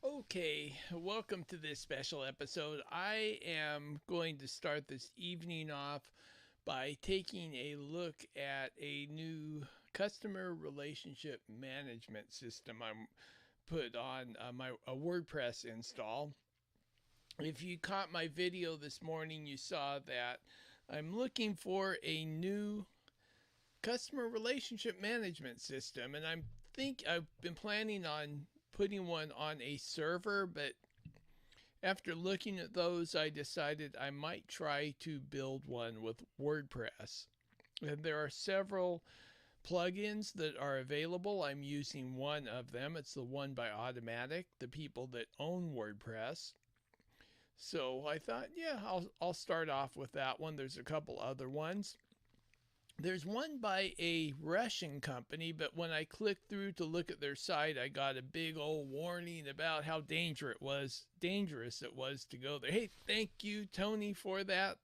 Okay, welcome to this special episode. I am going to start this evening off by taking a look at a new customer relationship management system I'm put on my a WordPress install. If you caught my video this morning, you saw that I'm looking for a new customer relationship management system, and I've been planning on putting one on a server, but after looking at those, I decided I might try to build one with WordPress. And there are several plugins that are available. I'm using one of them. It's the one by Automatic, the people that own WordPress. So I thought, yeah, I'll start off with that one. There's a couple other ones. There's one by a Russian company, but when I clicked through to look at their site, I got a big old warning about how dangerous it was to go there. Hey, thank you, Tony, for that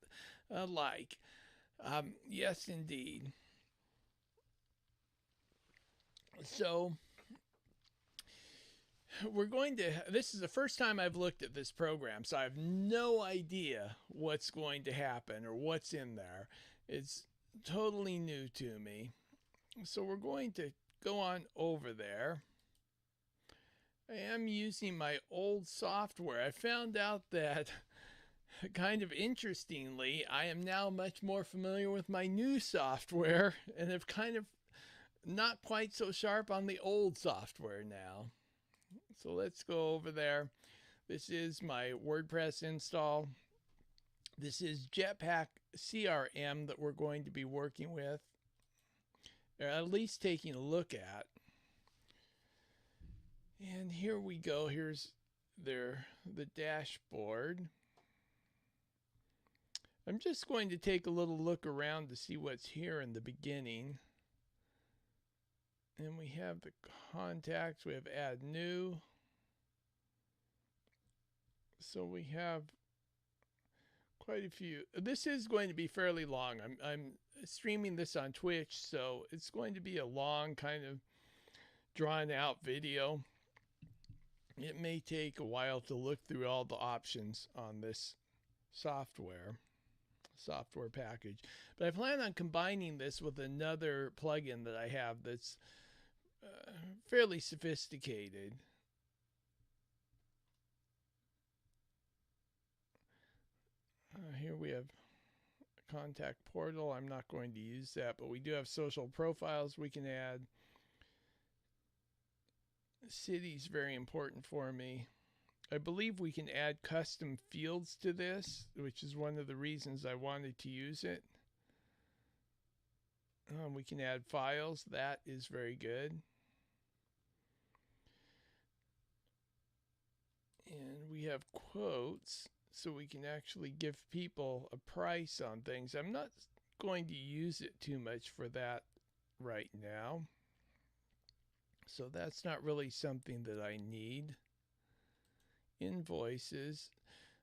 like. Yes, indeed. So this is the first time I've looked at this program, so I have no idea what's going to happen or what's in there. It's totally new to me. So we're going to go on over there. I am using my old software. I found out that, kind of interestingly, I am now much more familiar with my new software and have kind of not quite so sharp on the old software now. So let's go over there. This is my WordPress install. This is Jetpack CRM that we're going to be working with, or at least taking a look at. And here we go. Here's the dashboard. I'm just going to take a little look around to see what's here in the beginning. And we have the contacts. We have add new. So we have quite a few. This is going to be fairly long. I'm streaming this on Twitch, so it's going to be a long, kind of drawn out video. It may take a while to look through all the options on this software package, but I plan on combining this with another plugin that I have that's fairly sophisticated. Here we have contact portal. I'm not going to use that, but we do have social profiles we can add. City's very important for me. I believe we can add custom fields to this, which is one of the reasons I wanted to use it. We can add files. That is very good. And we have quotes, so we can actually give people a price on things. I'm not going to use it too much for that right now. So that's not really something that I need. Invoices.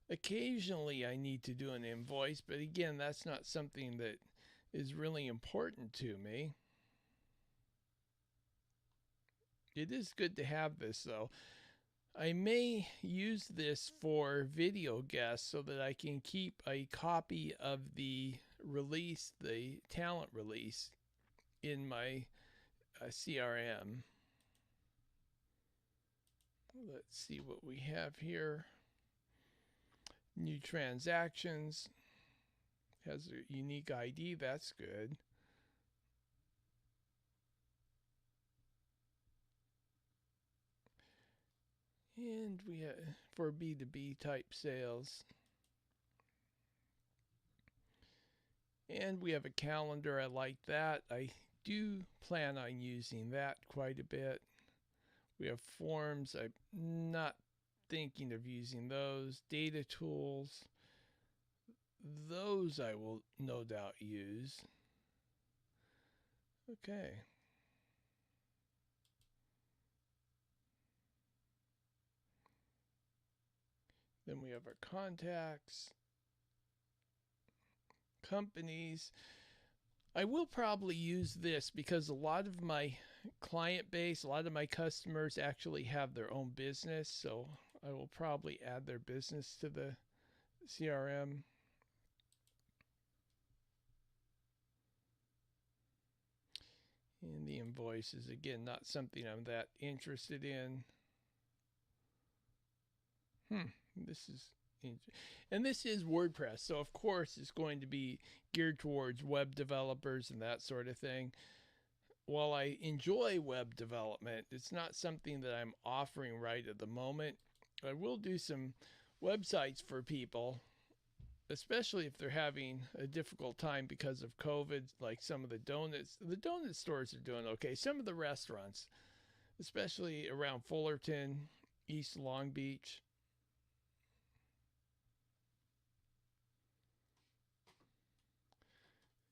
Occasionally I need to do an invoice, but again, that's not something that is really important to me. It is good to have this though. I may use this for video guests so that I can keep a copy of the release, the talent release, in my CRM. Let's see what we have here. New transactions. Has a unique ID. That's good. And we have for B2B type sales. And we have a calendar. I like that. I do plan on using that quite a bit. We have forms. I'm not thinking of using those. Data tools. Those I will no doubt use. Okay. Then we have our contacts, companies. I will probably use this because a lot of my client base, a lot of my customers actually have their own business. So I will probably add their business to the CRM. And the invoice is, again, not something I'm that interested in. This is, and this is WordPress, so of course it's going to be geared towards web developers and that sort of thing. While I enjoy web development, it's not something that I'm offering right at the moment. I will do some websites for people, especially if they're having a difficult time because of COVID, like some of the donuts. The donut stores are doing okay. Some of the restaurants, especially around Fullerton, East Long Beach.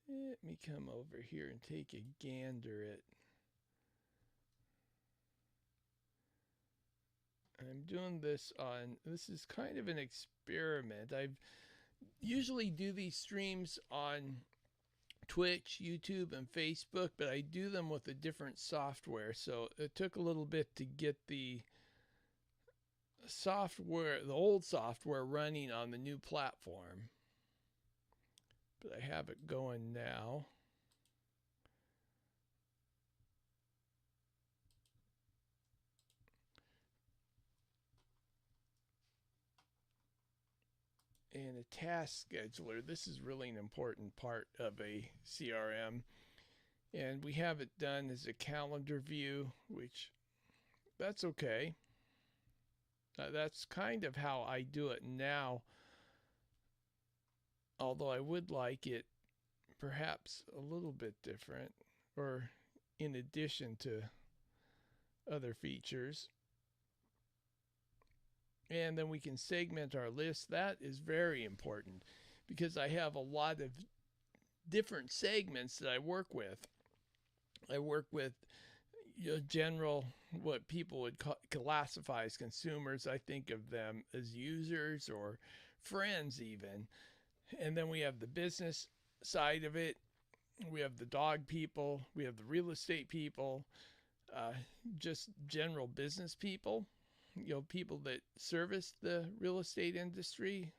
Let me come over here and take a gander at. I'm doing this on, this is kind of an experiment. I usually do these streams on Twitch, YouTube, and Facebook, but I do them with a different software. So it took a little bit to get the software, the old software, running on the new platform. But I have it going now. And a task scheduler. This is really an important part of a CRM. And we have it done as a calendar view, which that's okay. That's kind of how I do it now. Although I would like it perhaps a little bit different, or in addition to other features. And then we can segment our list. That is very important because I have a lot of different segments that I work with. I work with general, what people would classify as consumers. I think of them as users or friends even. And then we have the business side of it. We have the dog people. We have the real estate people. Just general business people. People that service the real estate industry.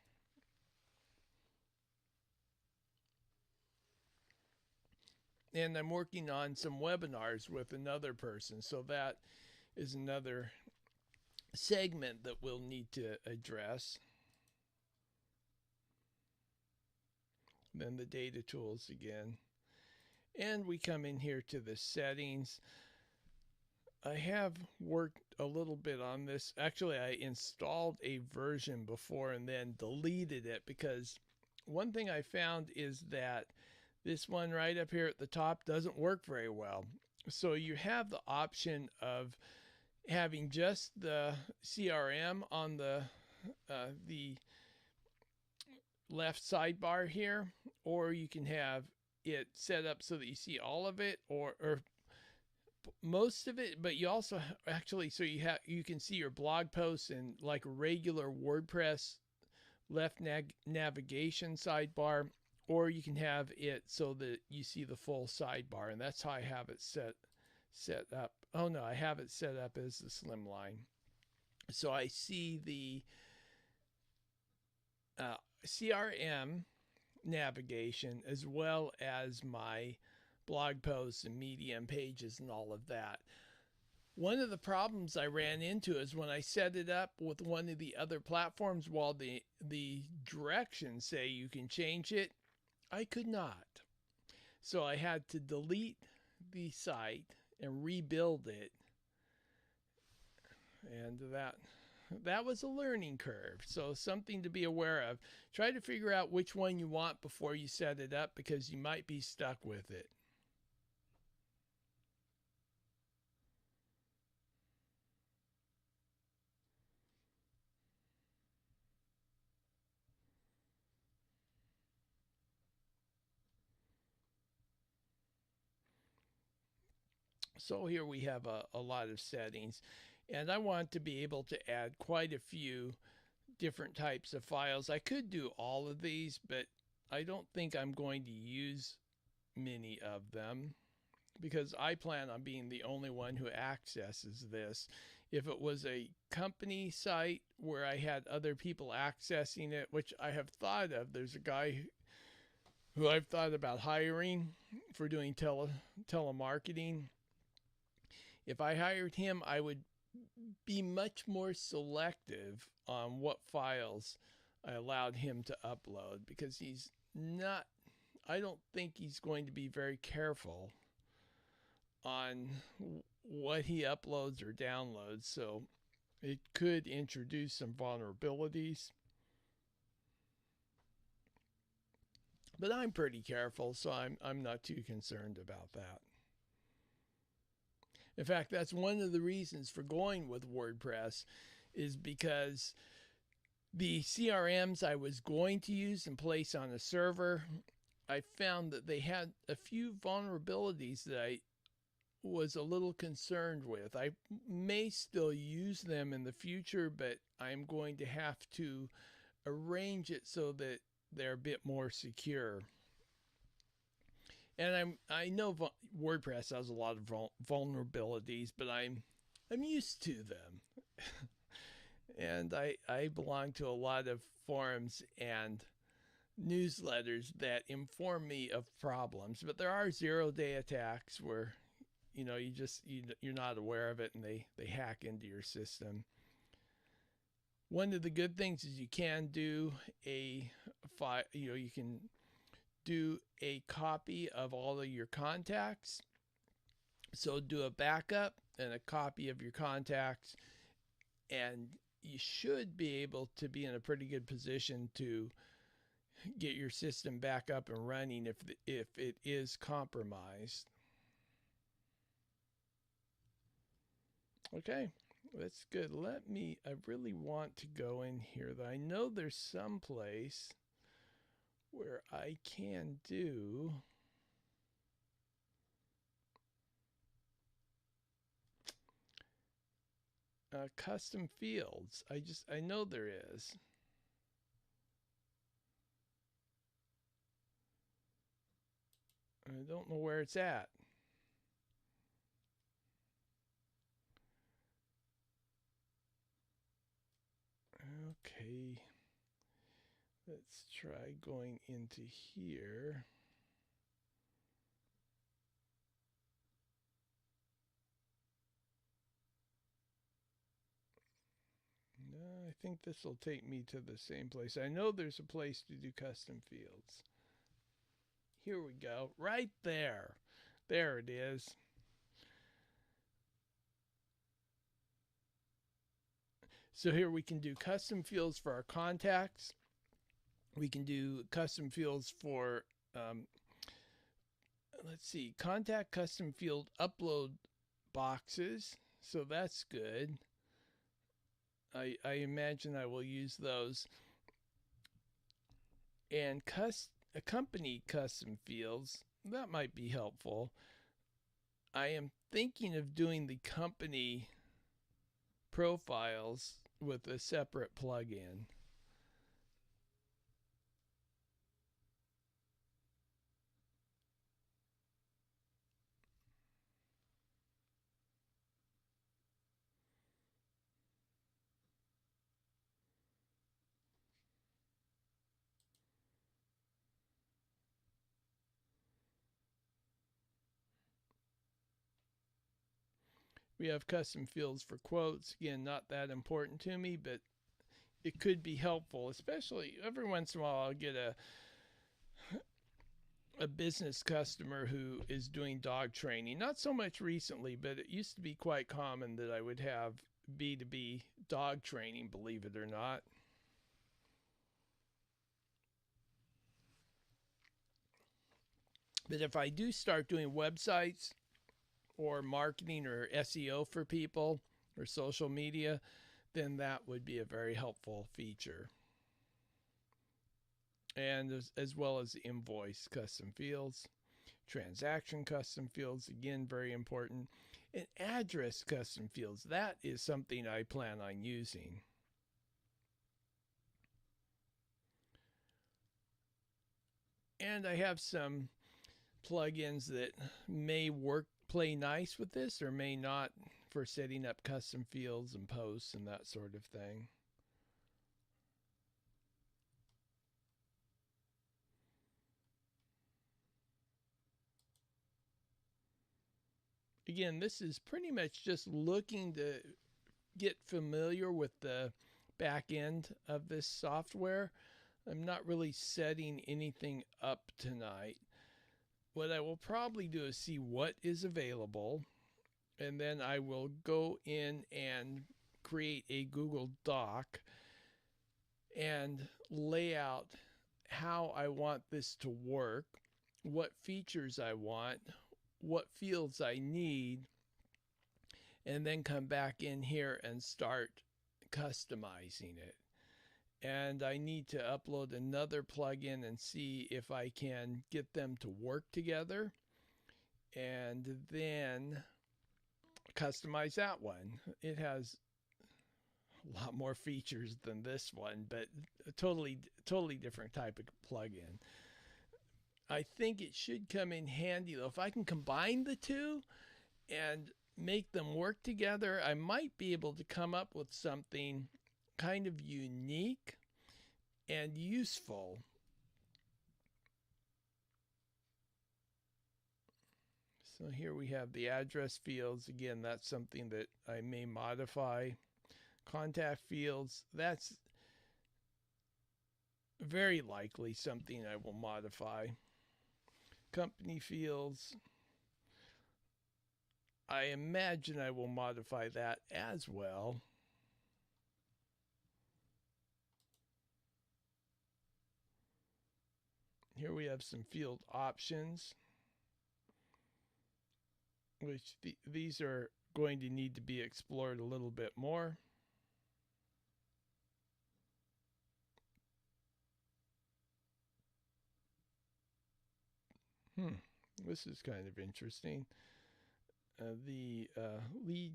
And I'm working on some webinars with another person. So that is another segment that we'll need to address. Then the data tools again. And we come in here to the settings. I have worked a little bit on this. Actually, I installed a version before and then deleted it because one thing I found is that this one right up here at the top doesn't work very well. So you have the option of having just the CRM on the left sidebar here, or you can have it set up so that you see all of it, or most of it, but you also actually, so you can see your blog posts and like a regular WordPress left navigation sidebar, or you can have it so that you see the full sidebar, and that's how I have it set up. Oh no, I have it set up as the slimline. So I see the CRM navigation as well as my blog posts and Medium pages and all of that. One of the problems I ran into is when I set it up with one of the other platforms, while the directions say you can change it, I could not. So I had to delete the site and rebuild it. And that was a learning curve. So something to be aware of. Try to figure out which one you want before you set it up, because you might be stuck with it. So here we have a lot of settings, and I want to be able to add quite a few different types of files. I could do all of these, but I don't think I'm going to use many of them because I plan on being the only one who accesses this. If it was a company site where I had other people accessing it, which I have thought of, there's a guy who I've thought about hiring for doing telemarketing. If I hired him, I would be much more selective on what files I allowed him to upload, because he's not, I don't think he's going to be very careful on what he uploads or downloads. So it could introduce some vulnerabilities. But I'm pretty careful, so I'm not too concerned about that. In fact, that's one of the reasons for going with WordPress, is because the CRMs I was going to use and place on a server, I found that they had a few vulnerabilities that I was a little concerned with. I may still use them in the future, but I'm going to have to arrange it so that they're a bit more secure. And I know WordPress has a lot of vulnerabilities, but I'm used to them. And I belong to a lot of forums and newsletters that inform me of problems. But there are 0-day attacks where you're not aware of it, and they hack into your system. One of the good things is you can do a file. You can do a copy of all of your contacts. So do a backup and a copy of your contacts, and you should be able to be in a pretty good position to get your system back up and running if it is compromised. Okay, that's good. I really want to go in here, though. I know there's some place where I can do custom fields. I know there is. I don't know where it's at. Okay. Let's try going into here. No, I think this will take me to the same place. I know there's a place to do custom fields. Here we go. Right there. There it is. So here we can do custom fields for our contacts. We can do custom fields for, let's see, contact custom field upload boxes. So that's good. I imagine I will use those. And company custom fields, that might be helpful. I am thinking of doing the company profiles with a separate plugin. We have custom fields for quotes. Again, not that important to me, but it could be helpful, especially every once in a while I'll get a business customer who is doing dog training. Not so much recently, but it used to be quite common that I would have B2B dog training, believe it or not. But if I do start doing websites or marketing or SEO for people or social media, then that would be a very helpful feature. And as well as invoice custom fields, transaction custom fields, again, very important. And address custom fields, that is something I plan on using. And I have some plugins that may play nice with this or may not for setting up custom fields and posts and that sort of thing. Again, this is pretty much just looking to get familiar with the back end of this software. I'm not really setting anything up tonight. What I will probably do is see what is available, and then I will go in and create a Google Doc and lay out how I want this to work, what features I want, what fields I need, and then come back in here and start customizing it. And I need to upload another plugin and see if I can get them to work together, and then customize that one. It has a lot more features than this one, but a totally different type of plugin. I think it should come in handy though. If I can combine the two and make them work together, I might be able to come up with something kind of unique and useful. So here we have the address fields. Again, that's something that I may modify. Contact fields, that's very likely something I will modify. Company fields, I imagine I will modify that as well. Here we have some field options, which these are going to need to be explored a little bit more. This is kind of interesting. The lead,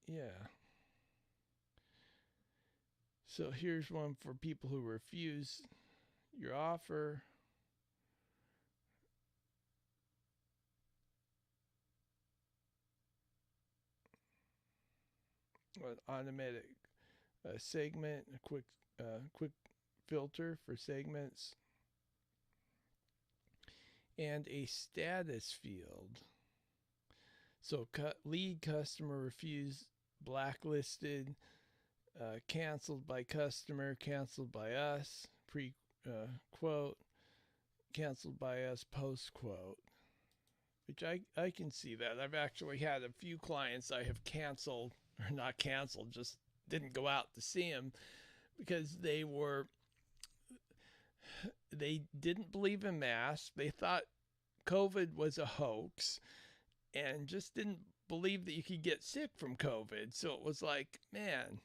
yeah. So here's one for people who refuse your offer. An automatic segment, a quick filter for segments, and a status field. So lead customer refused, blacklisted, canceled by customer, canceled by us, pre-quote, canceled by us, post-quote. Which I can see that. I've actually had a few clients I have canceled, or not canceled, just didn't go out to see them because they didn't believe in masks. They thought COVID was a hoax and just didn't believe that you could get sick from COVID. So it was like, man,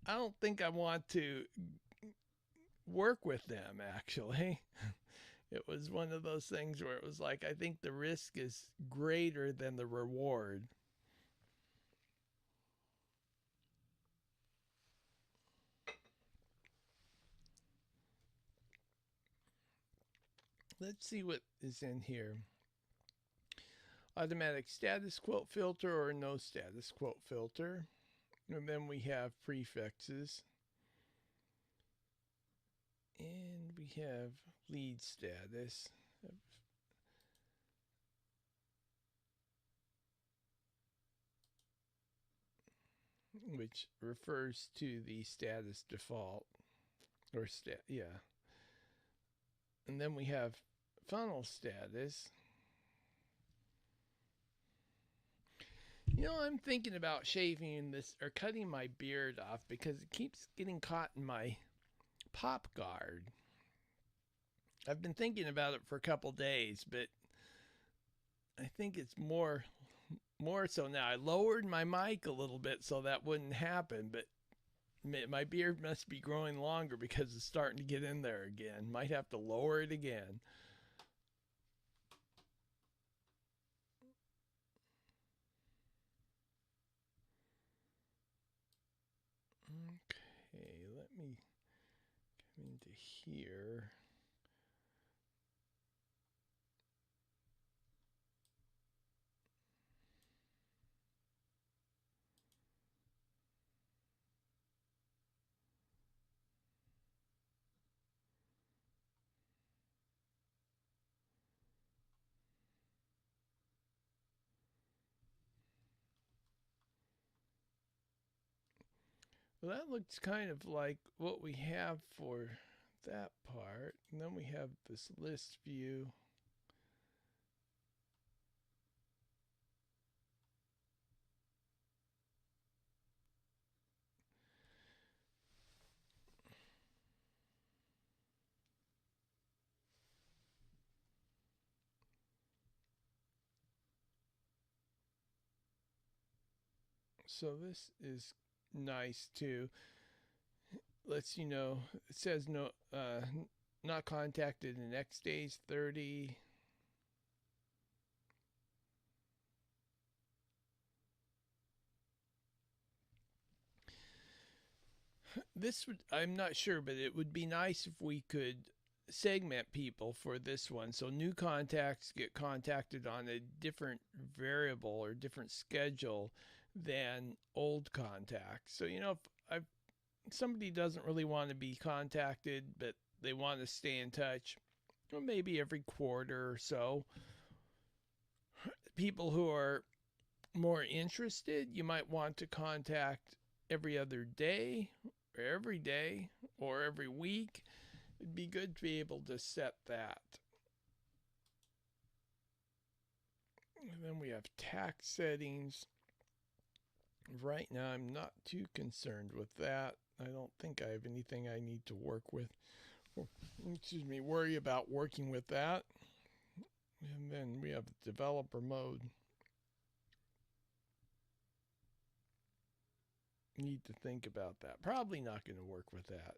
I don't think I want to work with them, actually. It was one of those things where it was like, I think the risk is greater than the reward. Let's see what is in here. Automatic status quote filter or no status quote filter. And then we have prefixes. And we have lead status. Which refers to the status default. Or yeah. And then we have funnel status. You know, I'm thinking about shaving this or cutting my beard off because it keeps getting caught in my pop guard. I've been thinking about it for a couple days, but I think it's more so now. I lowered my mic a little bit so that wouldn't happen, but my beard must be growing longer because it's starting to get in there again. Might have to lower it again. Okay, let me come into here. Well, that looks kind of like what we have for that part. And then we have this list view. So this is nice too. Lets you know, it says no, not contacted in X days, 30. This would, I'm not sure, but it would be nice if we could segment people for this one. So new contacts get contacted on a different variable or different schedule than old contacts. So, you know, if somebody doesn't really want to be contacted, but they want to stay in touch, well, maybe every quarter or so. People who are more interested, you might want to contact every other day or every day or every week. It'd be good to be able to set that. And then we have tax settings. Right now, I'm not too concerned with that. I don't think I have anything I need to work with. Worry about working with that. And then we have developer mode. Need to think about that. Probably not going to work with that.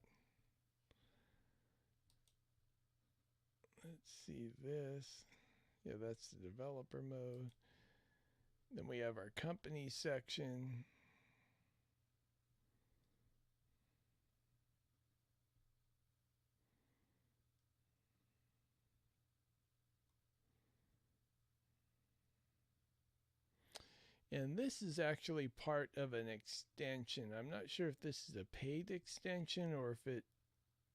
Let's see this. Yeah, that's the developer mode. Then we have our company section. And this is actually part of an extension. I'm not sure if this is a paid extension or if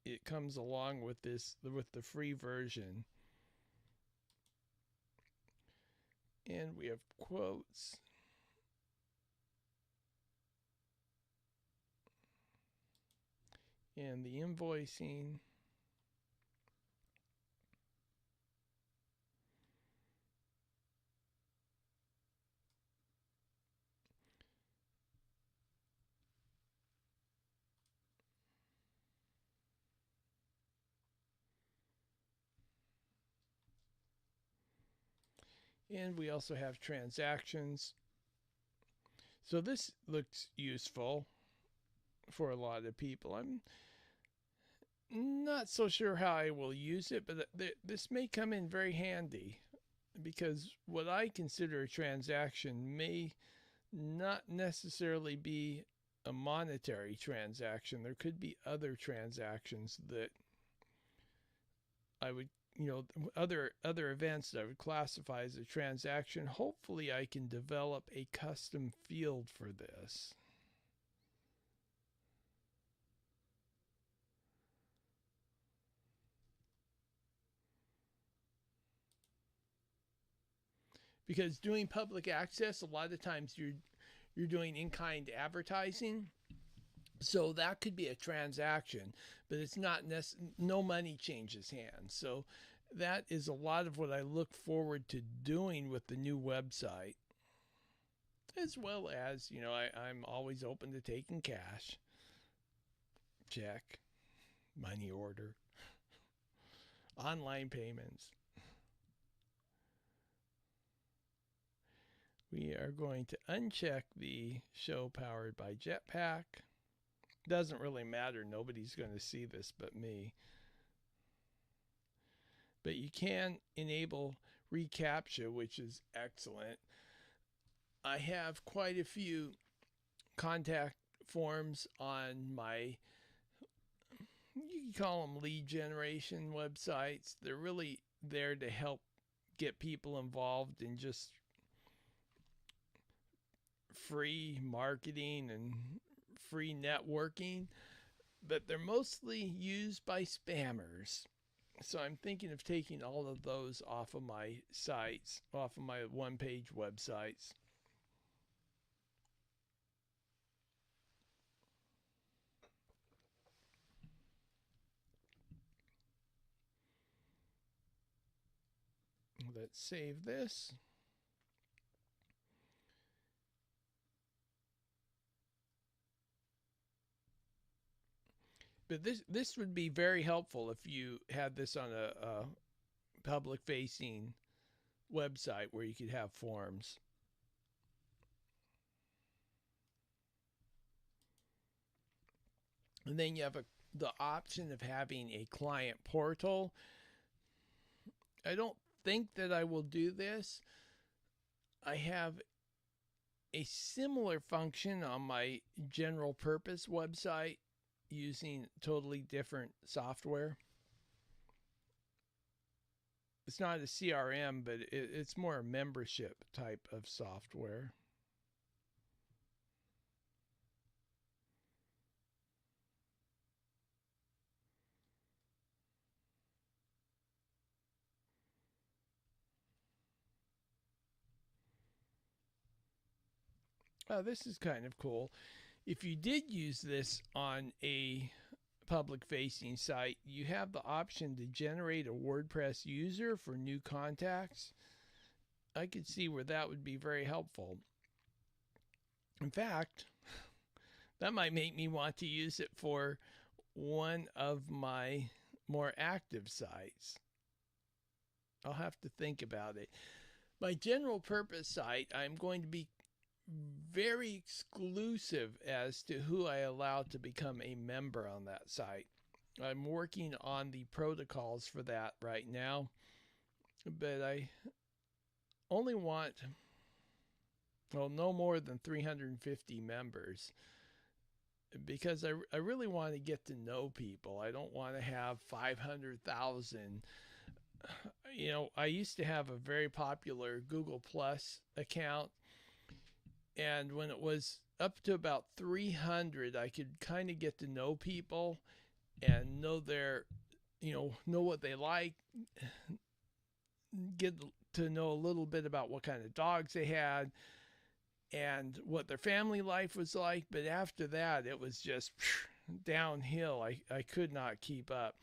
it comes along with this, with the free version. And we have quotes. And the invoicing. And we also have transactions. So this looks useful for a lot of people. I'm not so sure how I will use it, but this may come in very handy because what I consider a transaction may not necessarily be a monetary transaction. There could be other transactions that I would, you know, other events that I would classify as a transaction. Hopefully I can develop a custom field for this. Because doing public access, a lot of times you're doing in-kind advertising. So that could be a transaction, but it's not no money changes hands. So that is a lot of what I look forward to doing with the new website, as well as, you know, I'm always open to taking cash, check, money order, online payments. We are going to uncheck the show powered by Jetpack. Doesn't really matter. Nobody's going to see this but me. But you can enable reCAPTCHA, which is excellent. I have quite a few contact forms on my, you can call them lead generation websites. They're really there to help get people involved in just free marketing and free networking, but they're mostly used by spammers. So I'm thinking of taking all of those off of my sites, off of my one-page websites. Let's save this. But this would be very helpful if you had this on a public facing website where you could have forms. And then you have the option of having a client portal. I don't think that I will do this. I have a similar function on my general purpose website using totally different software. It's not a CRM, but it's more a membership type of software. Oh, this is kind of cool. If you did use this on a public facing site, you have the option to generate a WordPress user for new contacts. I could see where that would be very helpful. In fact, that might make me want to use it for one of my more active sites. I'll have to think about it. My general purpose site, I'm going to be very exclusive as to who I allow to become a member on that site. I'm working on the protocols for that right now, but I only want, well, no more than 350 members, because I really want to get to know people. I don't want to have 500,000. You know, I used to have a very popular Google Plus account, and when it was up to about 300, I could kind of get to know people and know their, know what they like, get to know a little bit about what kind of dogs they had and what their family life was like. But after that, it was just downhill. I could not keep up.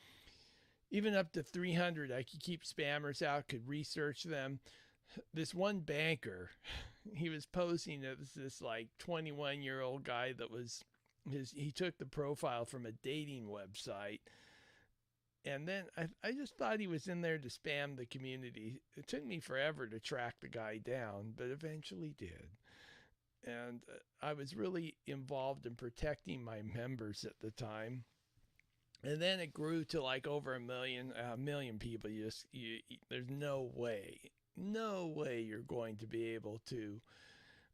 Even up to 300, I could keep spammers out, could research them. This one banker, he was posing as this like 21-year-old guy that was he took the profile from a dating website. And then I just thought he was in there to spam the community. It took me forever to track the guy down, but eventually did. And I was really involved in protecting my members at the time. And then it grew to like over a million people. There's no way you're going to be able to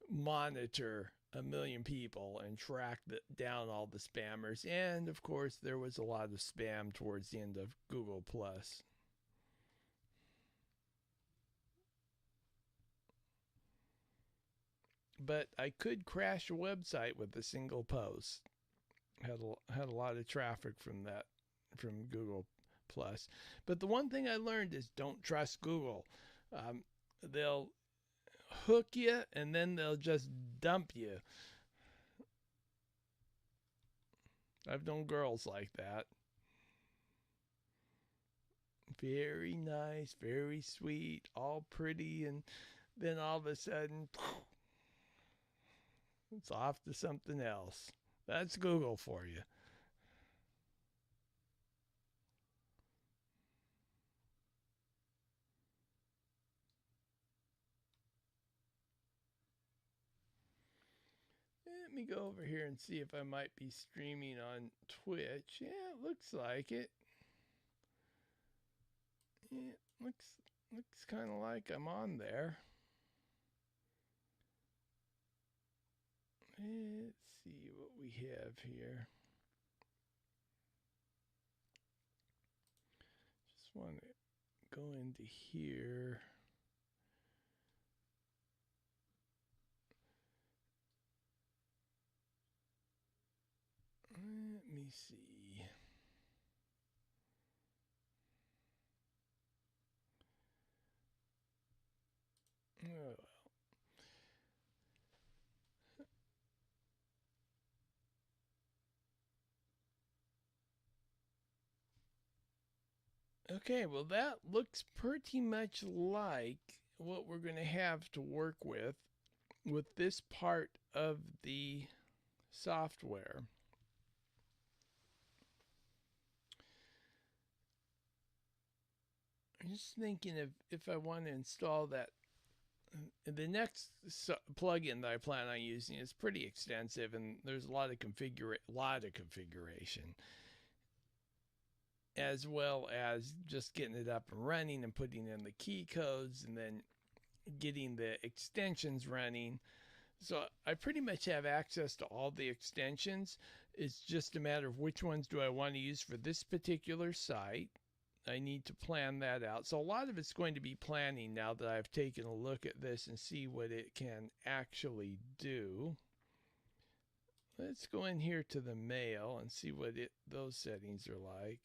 monitor a million people and track down all the spammers. And of course, there was a lot of spam towards the end of Google Plus. But I could crash a website with a single post. Had a lot of traffic from Google Plus. But the one thing I learned is don't trust Google. They'll hook you and then they'll just dump you. I've known girls like that. Very nice, very sweet, all pretty, and then all of a sudden, it's off to something else. That's Google for you. Let me go over here and see if I might be streaming on Twitch. Yeah, it looks like it. Yeah, looks kind of like I'm on there. Let's see what we have here. Just want to go into here. Let me see. Oh, Okay, well, that looks pretty much like what we're going to have to work with this part of the software. I'm just thinking of if I want to install that. The next plugin that I plan on using is pretty extensive, and there's a lot of configuration, as well as just getting it up and running and putting in the key codes and then getting the extensions running. So I pretty much have access to all the extensions. It's just a matter of which ones do I want to use for this particular site. I need to plan that out. So a lot of it's going to be planning now that I've taken a look at this and see what it can actually do. Let's go in here to the mail and see what those settings are like.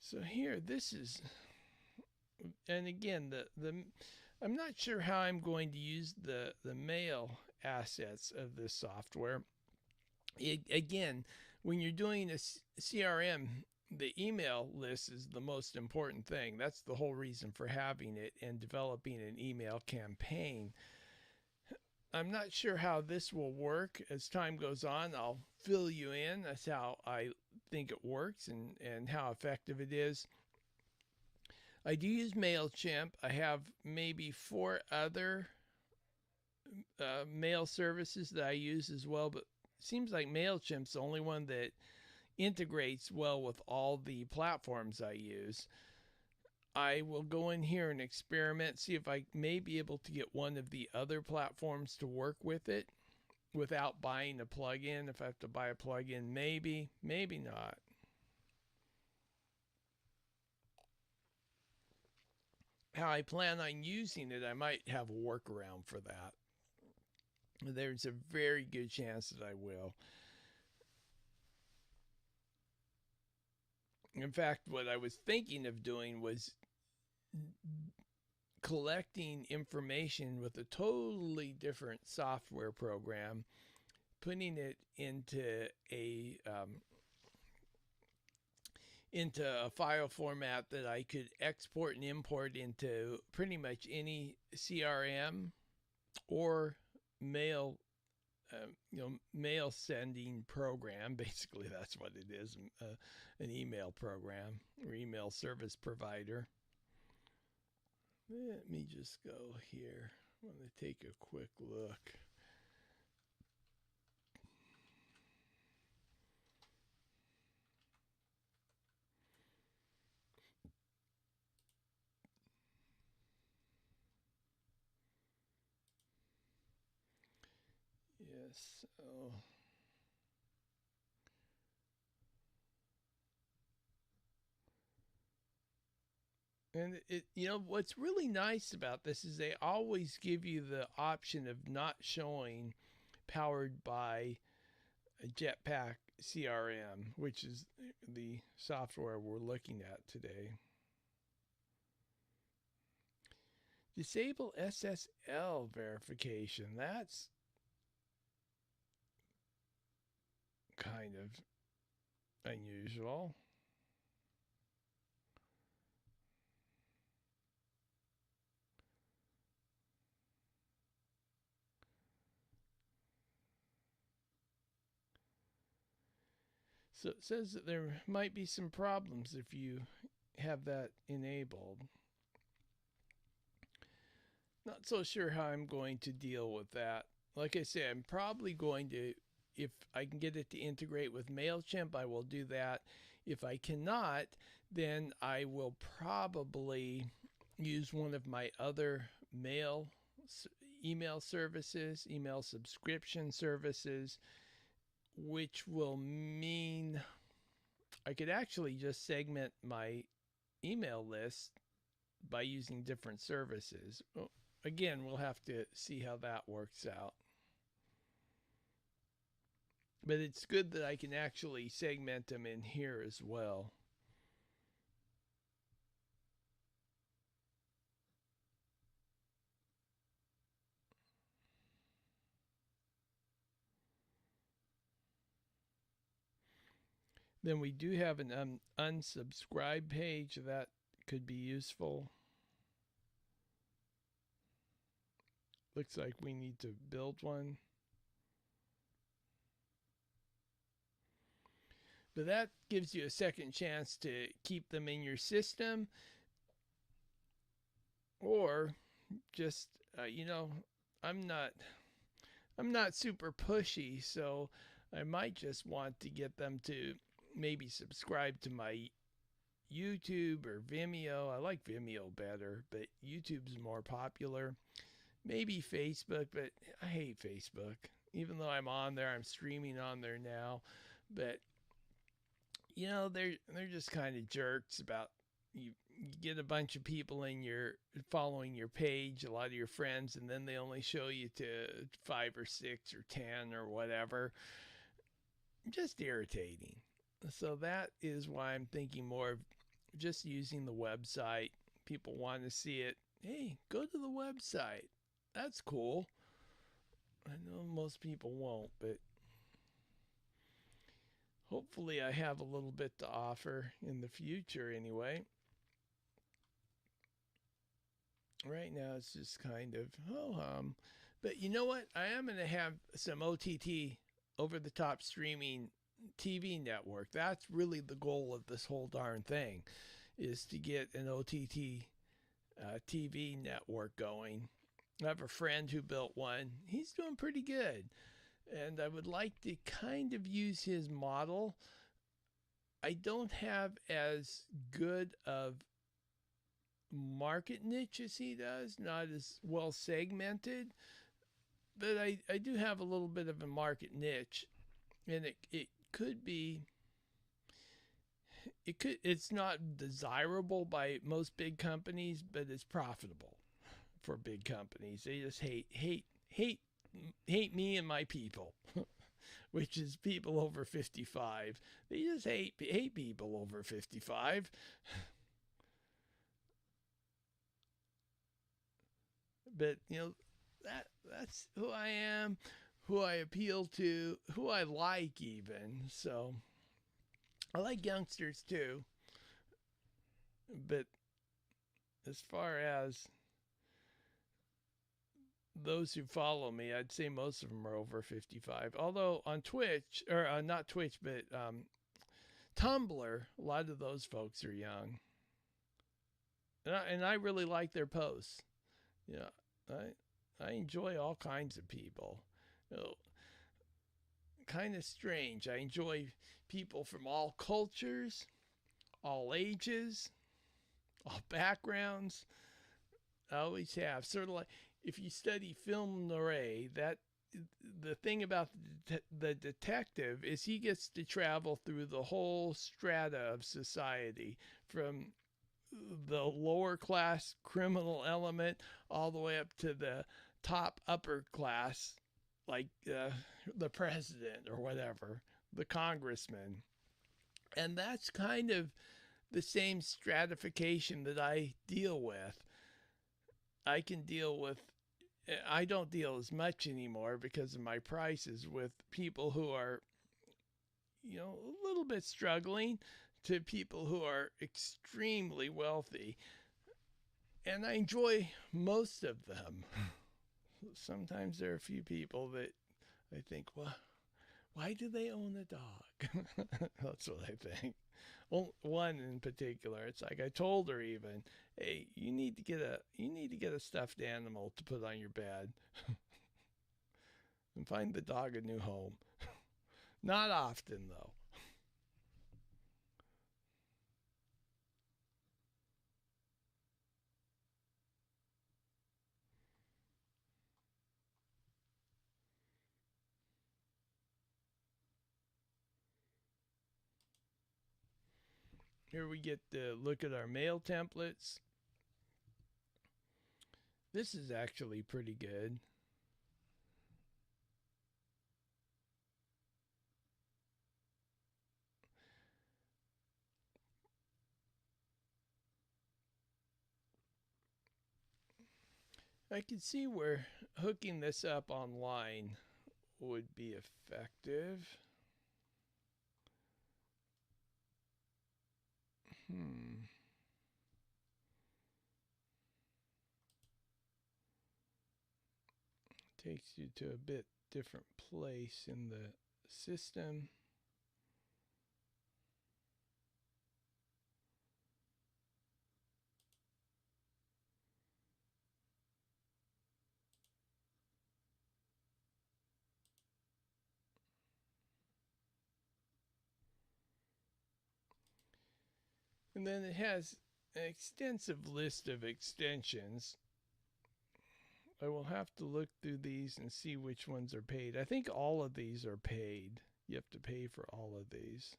So here, this is, and again, I'm not sure how I'm going to use the mail assets of this software. Again, when you're doing a CRM, the email list is the most important thing. That's the whole reason for having it and developing an email campaign. I'm not sure how this will work. As time goes on, I'll fill you in. That's how I think it works and how effective it is. I do use MailChimp. I have maybe 4 other mail services that I use as well, but it seems like MailChimp's the only one that integrates well with all the platforms I use. I will go in here and experiment, see if I may be able to get one of the other platforms to work with it without buying a plugin. If I have to buy a plugin, maybe not. How I plan on using it, I might have a workaround for that. There's a very good chance that I will. In fact, what I was thinking of doing was collecting information with a totally different software program, putting it into a file format that I could export and import into pretty much any CRM or mail mail sending program. Basically, that's what it is, an email program or email service provider. Let me just go here. I'm going to take a quick look. Yes, so and what's really nice about this is they always give you the option of not showing powered by a Jetpack CRM, which is the software we're looking at today. Disable SSL verification. That's kind of unusual. So it says that there might be some problems if you have that enabled. Not so sure how I'm going to deal with that. Like I say, I'm probably going to, if I can get it to integrate with MailChimp, I will do that. If I cannot, then I will probably use one of my other email services, email subscription services, which will mean I could actually just segment my email list by using different services. Again, we'll have to see how that works out. But it's good that I can actually segment them in here as well. Then we do have an unsubscribe page that could be useful. Looks like we need to build one. But that gives you a second chance to keep them in your system, or just I'm not I'm not super pushy, so I might just want to get them to maybe subscribe to my YouTube or Vimeo. I like Vimeo better, but YouTube's more popular. Maybe Facebook, but I hate Facebook. Even though I'm on there, I'm streaming on there now, but they're just kind of jerks about you get a bunch of people in your following your page, a lot of your friends, and then they only show you to 5 or 6 or 10 or whatever. Just irritating. So that is why I'm thinking more of just using the website. People want to see it. Hey, go to the website. That's cool. I know most people won't, but hopefully I have a little bit to offer in the future anyway. Right now it's just kind of ho-hum. But you know what? I am going to have some OTT, over the top streaming TV network. That's really the goal of this whole darn thing, is to get an OTT TV network going. I have a friend who built one. He's doing pretty good. And I would like to kind of use his model. I don't have as good of market niche as he does, not as well segmented, but I do have a little bit of a market niche, and it could be it's not desirable by most big companies, but it's profitable for big companies. They just hate me and my people, which is people over 55. They just hate people over 55. But that's who I am, who I appeal to, who I like even. So I like youngsters too. But as far as those who follow me, I'd say most of them are over 55. Although on Twitch, or not Twitch, but Tumblr, a lot of those folks are young. And I really like their posts. Yeah, I enjoy all kinds of people. Kind of strange. I enjoy people from all cultures, all ages, all backgrounds. I always have. Sort of like if you study film noir, that the thing about the detective is he gets to travel through the whole strata of society, from the lower class criminal element all the way up to the top upper class, like the president or whatever, the congressman. And that's kind of the same stratification that I deal with. I can deal with, I don't deal as much anymore because of my prices with people who are, a little bit struggling, to people who are extremely wealthy. And I enjoy most of them. Sometimes there are a few people that I think, well, why do they own a dog? That's what I think. Well, one in particular, it's like I told her even, hey, you need to get a stuffed animal to put on your bed, and find the dog a new home. Not often though. Here we get to look at our mail templates. This is actually pretty good. I can see where hooking this up online would be effective. Takes you to a bit different place in the system. And then it has an extensive list of extensions. I will have to look through these and see which ones are paid. I think all of these are paid. You have to pay for all of these.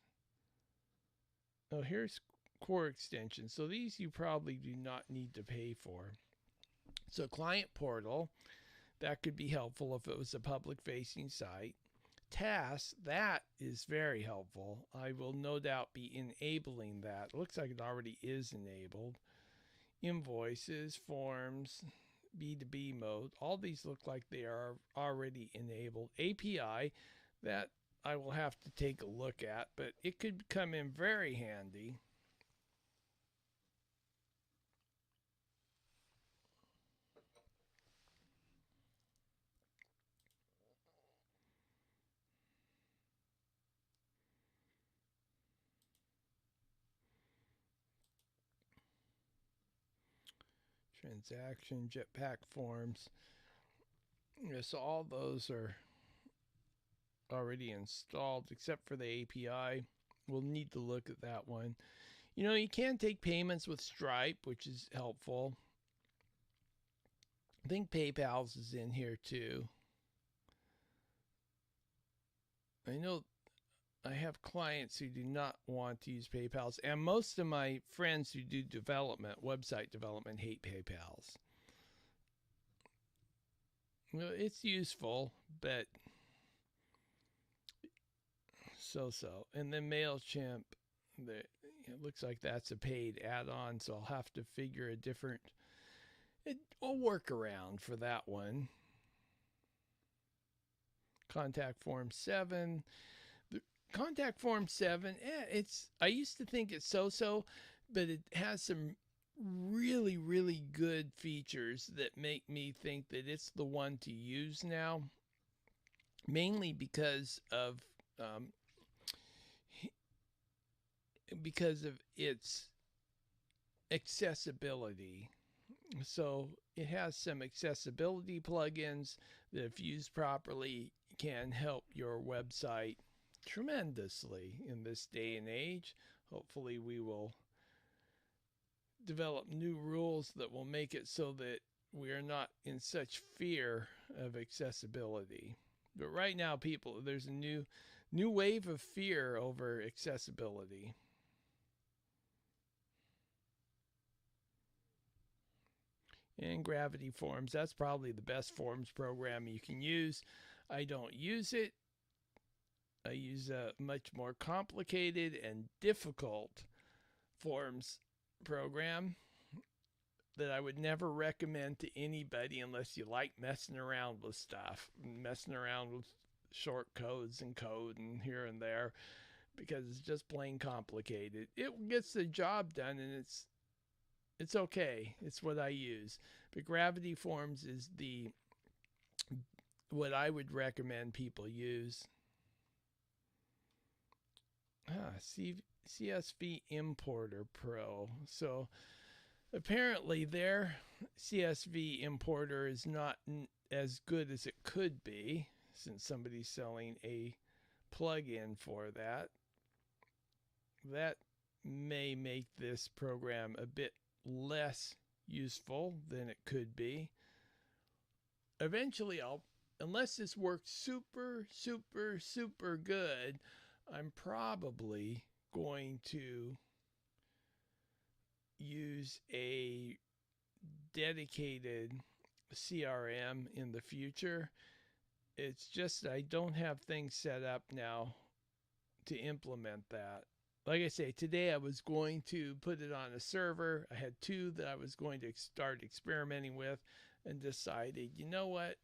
Oh, here's core extensions. So these you probably do not need to pay for. So client portal, that could be helpful if it was a public facing site. Tasks, that is very helpful. I will no doubt be enabling that. It looks like it already is enabled. Invoices, forms, B2B mode, all these look like they are already enabled. API, that I will have to take a look at, but it could come in very handy. Transaction, Jetpack forms. Yeah, so all those are already installed except for the API. We'll need to look at that one. You know, you can take payments with Stripe, which is helpful. I think PayPal's is in here too. I know I have clients who do not want to use PayPal's, and most of my friends who do development, website development, hate PayPal's. Well, it's useful, but so. And then MailChimp, it looks like that's a paid add-on, so I'll have to figure a workaround for that one. Contact Form 7. The Contact Form 7, I used to think it's so, but it has some really, really good features that make me think that it's the one to use now, mainly because of its accessibility. So it has some accessibility plugins that, if used properly, can help your website tremendously in this day and age. Hopefully we will develop new rules that will make it so that we are not in such fear of accessibility. But right now, there's a new wave of fear over accessibility. And Gravity Forms, that's probably the best forms program you can use. I don't use it. I use a much more complicated and difficult forms program that I would never recommend to anybody unless you like messing around with stuff, messing around with short codes and code and here and there, because it's just plain complicated. It gets the job done, and it's okay. It's what I use. But Gravity Forms is what I would recommend people use. CSV Importer Pro. So apparently their CSV importer is not as good as it could be, since somebody's selling a plugin for that. That may make this program a bit less useful than it could be. Eventually, unless this works super good, I'm probably going to use a dedicated CRM in the future. It's just I don't have things set up now to implement that. Like I say, today I was going to put it on a server. I had two that I was going to start experimenting with, and decided, you know what?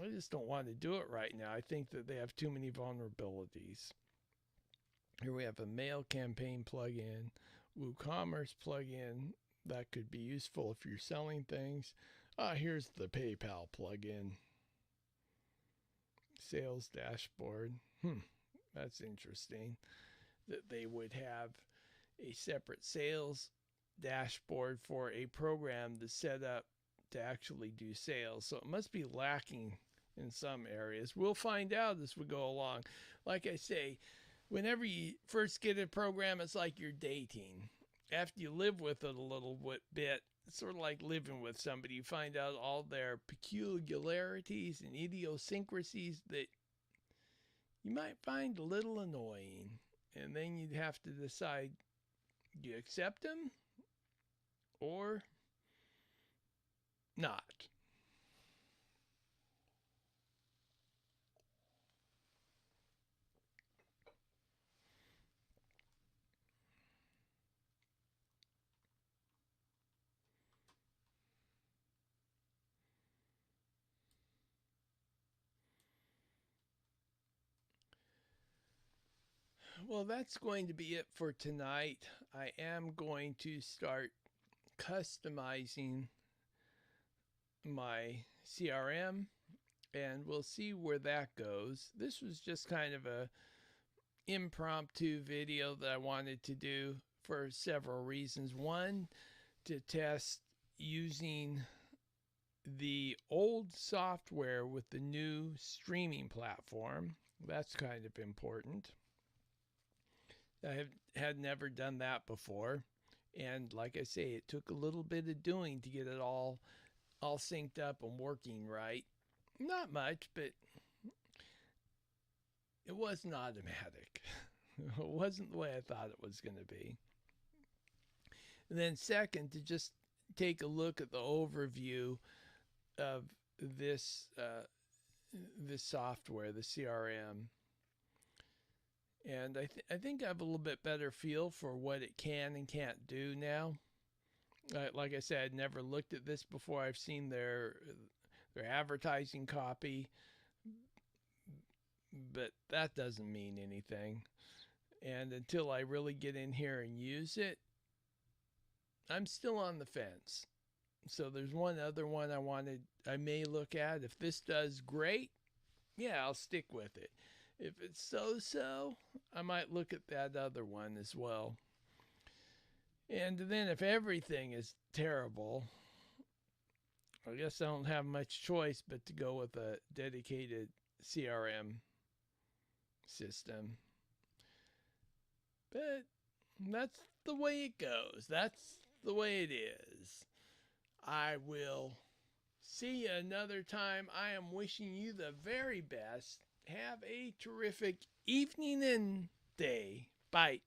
I just don't want to do it right now. I think that they have too many vulnerabilities. Here we have a mail campaign plugin, WooCommerce plugin. That could be useful if you're selling things. Here's the PayPal plugin. Sales dashboard. That's interesting that they would have a separate sales dashboard for a program that's set up to actually do sales. So it must be lacking in some areas. We'll find out as we go along. Like I say, whenever you first get a program, it's like you're dating. After you live with it a little bit, it's sort of like living with somebody. You find out all their peculiarities and idiosyncrasies that you might find a little annoying. And then you'd have to decide, do you accept them or not? Well, that's going to be it for tonight. I am going to start customizing my CRM, and we'll see where that goes. This was just kind of a impromptu video that I wanted to do for several reasons. One, to test using the old software with the new streaming platform. That's kind of important. I had never done that before. And like I say, it took a little bit of doing to get it all synced up and working right. Not much, but it wasn't automatic. It wasn't the way I thought it was going to be. And then second, to just take a look at the overview of this software, the CRM. And I think I have a little bit better feel for what it can and can't do now. Like I said, I'd never looked at this before. I've seen their advertising copy, but that doesn't mean anything. And until I really get in here and use it, I'm still on the fence. So there's one other one I may look at. If this does great, yeah, I'll stick with it. If it's so-so, I might look at that other one as well. And then if everything is terrible, I guess I don't have much choice but to go with a dedicated CRM system. But that's the way it goes. That's the way it is. I will see you another time. I am wishing you the very best. Have a terrific evening and day. Bye.